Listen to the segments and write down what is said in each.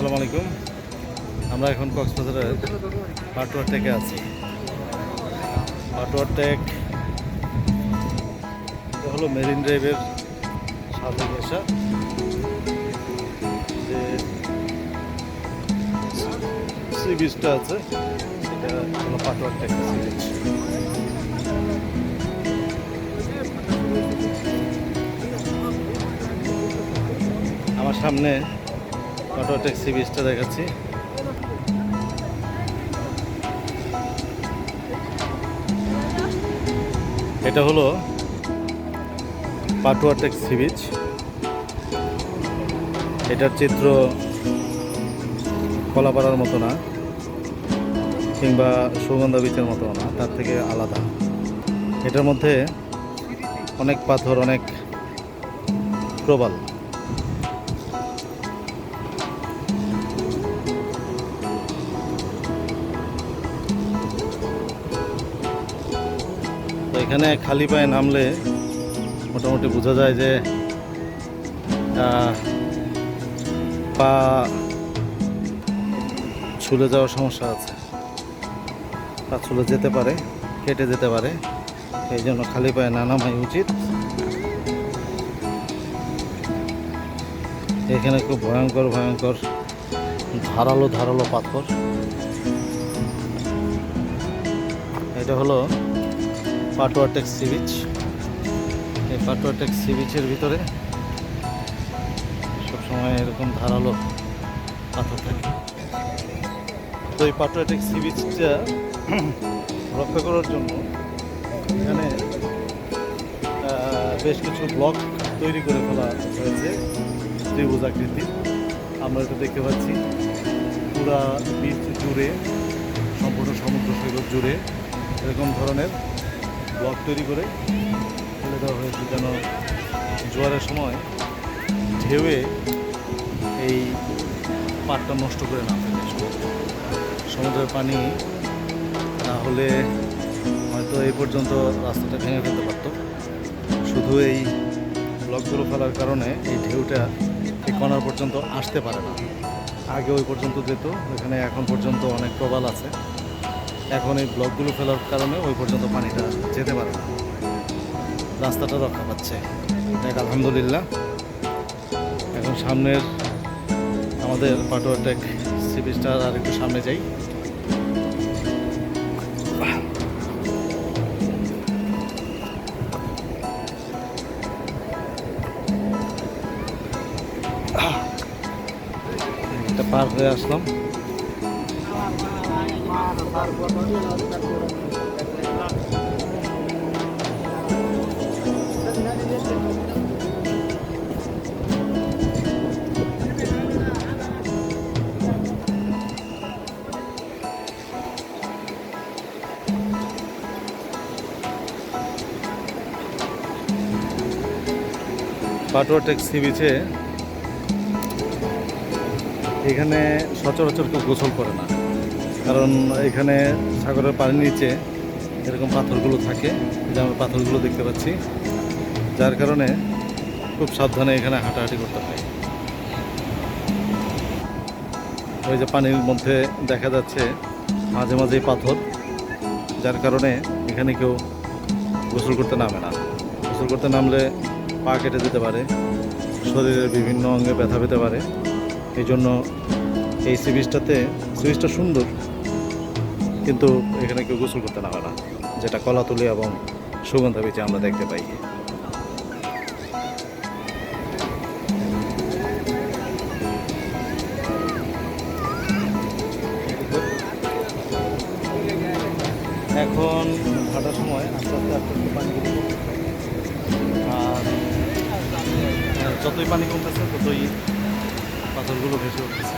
আসসালামু আলাইকুম। আমরা এখন কক্সবাজারের পাটুয়া টেকে আছি। পাটুয়া টেক হলো মেরিন ড্রাইভের সাথে ঘেঁষা যে সি বিচটা আছে, সেটা হলো পাটুয়া টেক সি বিচ। আমার সামনে পাটুয়া টেক সি বিচটা দেখাচ্ছি। এটা হলো পাটুয়া টেক সি বিচ। এটার চিত্র কলাপাড়ার মতো না, কিংবা সুগন্ধা বিচের মতো না, তার থেকে আলাদা। এটার মধ্যে অনেক পাথর, অনেক প্রবাল। তো এখানে খালি পায়ে নামলে মোটামুটি বোঝা যায় যে পা ছুলে যাওয়ার সমস্যা আছে, পা ছুলে যেতে পারে, কেটে যেতে পারে। এই জন্য খালি পায়ে না নামাই উচিত। এখানে খুব ভয়ঙ্কর ভয়ঙ্কর ধারালো ধারালো পাথর। এটা হলো পাটুয়া টেক সি বিচ। এই পাটুয়া টেক সি বিচের ভিতরে সবসময় এরকম ধারালো পাথর থাকে। তো এই পাটুয়া টেক সি বিচটা রক্ষা করার জন্য এখানে বেশ কিছু ব্লক তৈরি করে ফেলা হয়েছে ত্রিভুজ আকৃতি। আমরা এটা দেখতে পাচ্ছি পুরা বিচ জুড়ে, সম্পূর্ণ সমুদ্র সৈকত জুড়ে এরকম ধরনের ব্লক তৈরি করে ফেলে দেওয়া হয়েছে, যেন জোয়ারের সময় ঢেউয়ে এই পাটটা নষ্ট করে না ফেলে। সমুদ্রের পানি না হলে হয়তো এই পর্যন্ত রাস্তাটা ভেঙে ফেলতে পারত। শুধু এই ব্লকগুলো ফেলার কারণে এই ঢেউটা এই কণার পর্যন্ত আসতে পারে না। আগে ওই পর্যন্ত যেত, এখানে এখন পর্যন্ত অনেক প্রবাল আছে। এখন এই ব্লকগুলো ফেলার কারণে ওই পর্যন্ত পানিটা যেতে পারে না, রাস্তাটা রক্ষা পাচ্ছে। দেখ আলহামদুলিল্লাহ। এখন সামনের আমাদের পাটুয়া টেক সি বিচটা আর একটু সামনে যাই। এটা পার হয়ে আসলাম। পাটুয়া টেক সি বিচে এখানে সচরাচর কেউ গোসল করে না, কারণ এখানে সাগরের পানির নিচে এরকম পাথরগুলো থাকে, যে আমরা পাথরগুলো দেখতে পাচ্ছি, যার কারণে খুব সাবধানে এখানে হাঁটাহাঁটি করতে হয়। ওই যে পানির মধ্যে দেখা যাচ্ছে মাঝে মাঝেই পাথর, যার কারণে এখানে কেউ গোসল করতে নামে না। গোসল করতে নামলে পা কেটে যেতে পারে, শরীরের বিভিন্ন অঙ্গে ব্যথা পেতে পারে। এই জন্য এই সি বিচটা সুন্দর, কিন্তু এখানে কেউ গোসল করতে নামে না, যেটা কলাতলি এবং সুগন্ধা বিচে আমরা দেখতে পাই। এখন হাঁটার সময় আস্তে আস্তে আস্তে আস্তে পানি কমতেছে, আর যতই পানি কমতেছে ততই পাথরগুলো ভেসে উঠতেছে।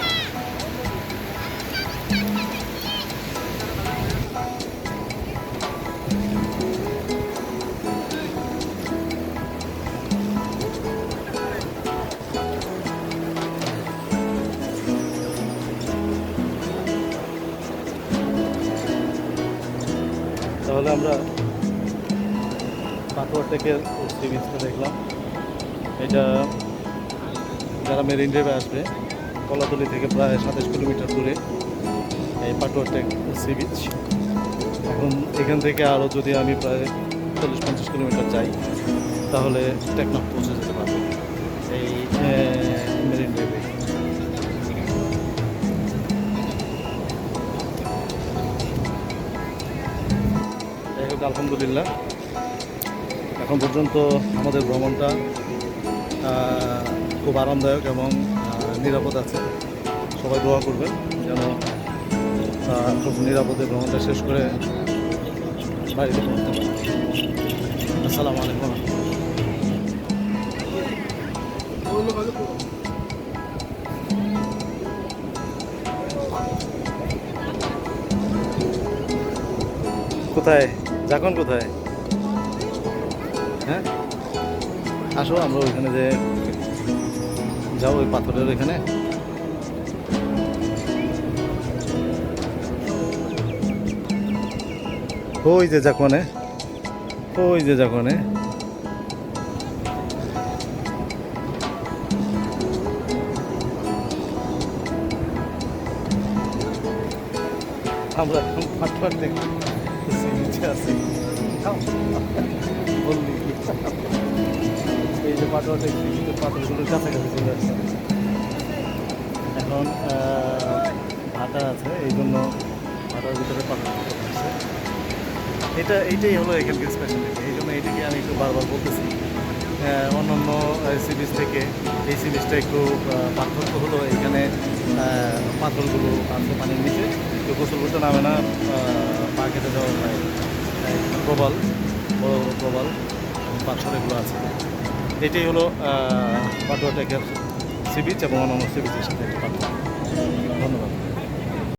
তাহলে আমরা পাটুয়া টেকের সি বিচটা দেখলাম। এটা যারা মেরিন ড্রাইভে আসবে কলাতলি থেকে প্রায় 27 কিলোমিটার দূরে এই পাটুয়া টেক সি বিচ। এখন এখান থেকে আরও যদি আমি প্রায় 40-50 কিলোমিটার যাই তাহলে টেকনাফ পৌঁছে যেতে পারবো এই মেরিন ড্রাইভে। যাই হোক, আলহামদুলিল্লাহ এখন পর্যন্ত আমাদের ভ্রমণটা খুব আরামদায়ক এবং নিরাপদ আছে। সবাই দোয়া করবেন যেন খুব নিরাপদে ভ্রমণটা শেষ করে বাড়িতে পৌঁছতে পারি। আসসালামু আলাইকুম। কোথায় যাকন, কোথায়? হ্যাঁ, আসো আমরা ওইখানে যে যাও, ওই পাথরের ওইখানে। ওই যে জাকনে, ওই যে জাকনে। আমরা এখন পাটপাট দেখি আছি। বললি এই যে পাটপাট দেখছি, কিন্তু পাথরগুলোর কাছাকাছি চলে আসছে। এখন ভাটা আছে, এই জন্য ভাটার ভিতরে পাথর আছে। এইটাই হলো এখানকার স্পেশালিটি। এই জন্য এটাকে আমি একটু বারবার বলতেছি। অন্যান্য সি বিচ থেকে এই সি বিচটা একটু পার্থক্য হলো এখানে পাথরগুলো আছে পানির নিচে, কেউ গোসল করতে নামে না, পা কেটে যাওয়া হয়। প্রবাল, বড় বড় প্রবাল পাথর এগুলো আছে। এটাই হলো পাটুয়া টেকের সি বিচ এবং অন্যান্য সি বিচের সাথে পার্থক্য। ধন্যবাদ।